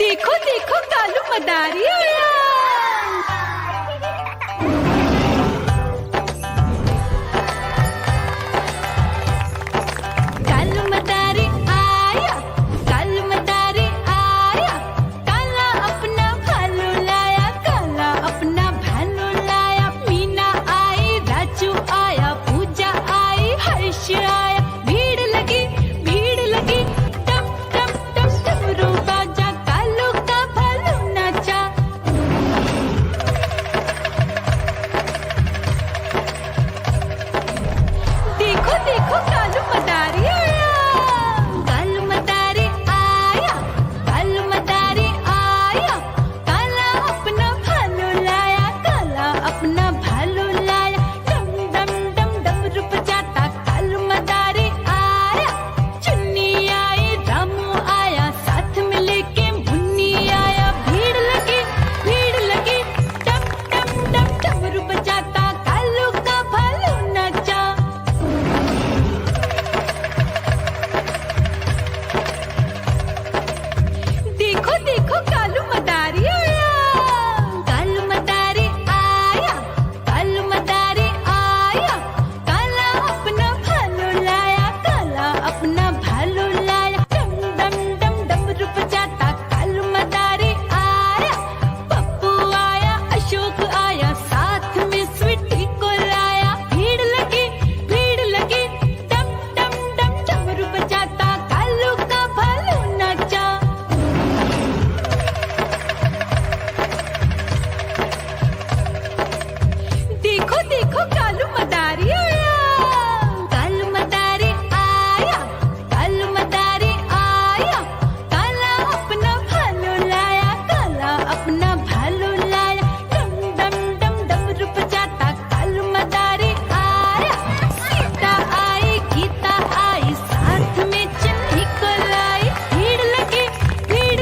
देखो देखो कालू मदारी आया। कालू मदारी आया, कालू मदारी आया। काला अपना भालू लाया, काला अपना भालू लाया। मीना आई, राजू आया, पूजा आई, हर्ष आया। भीड़ लगी टम टम टम डमरू बाजा, कालू का भालू नाचा। देखो देखो कालू मदारी आया, कालू मदारी आया, कालू मदारी आया। काला अपना भालू लाया, काला अपना भालू लाया। डम डम डम डमरू बजाता कालू मदारी आया। चुन्नी आई, रामू आया, साथ में लेके मुन्नी आया। भीड़ लगी टम टम डम डमरू बजाता कालू का भालू नाचा। देखो देखो कालू मदारी आया, कालू मदारी आया, कालू मदारी आया। काला अपना भालू लाया, काला अपना भालू लाया। डम डम डम डमरू बजाता कालू मदारी आया। पप्पू आया, अशोक आया, साथ में स्वीटी को लाया। भीड़ लगी टम टम डम डमरू बजाता कालू का भालू नाचा। देखो देखो कालू मदारी आया, कालू मदारी आया, कालू मदारी आया। काला अपना भालू लाया, काला अपना भालू लाया। डम डम डम डमरू बजाता कालू मदारी आया। सीता आई, गीता आई, साथ में चन्नी को लाई। भीड़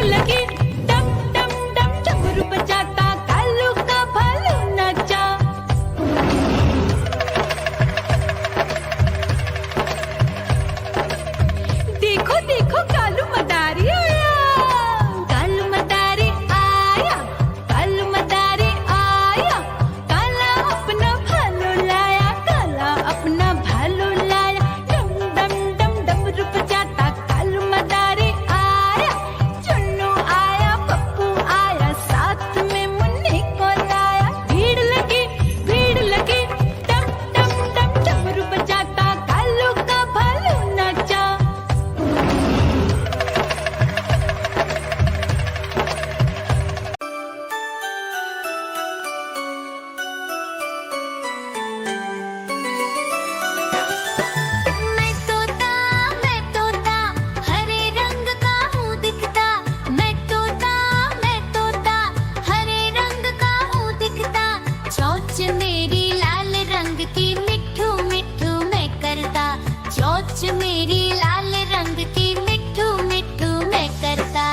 लगी टम टम डम डमरू बजाता कालू का भालू नाचा। देखो देखो कालू मदारी आया, कालू मदारी आया, कालू मदारी आया। काला अपना भालू लाया, काला अपना भालू लाया। डम डम डम डमरू बजाता कालू मदारी आया। चुन्नू आया, पप्पू आया, साथ में मुन्नी को लाया। भीड़ लगी टम टम डम डमरू बजाता कालू का भालू नाचा। मैं तोता हरे रंग का हूँ दिखता। मैं तोता हरे रंग का हूँ दिखता। चोंच मेरी लाल रंग की मिट्ठू मिट्ठू मैं करता। चोंच मेरी लाल रंग की मिट्ठू मिट्ठू मैं करता।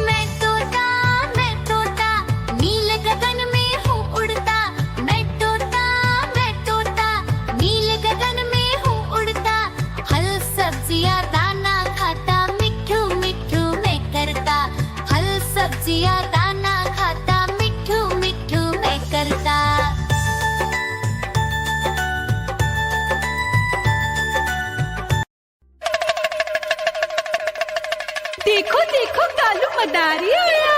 मैं तोता नील गगन में हूँ उड़ता। मैं तोता नील गगन में हूँ उड़ता। फल सब्जियाँ दाना खाता, मिट्ठू मिट्ठू मैं करता। फल सब्जियाँ दाना खाता, मिट्ठू मिट्ठू मैं करता। देखो देखो कालू मदारी आया,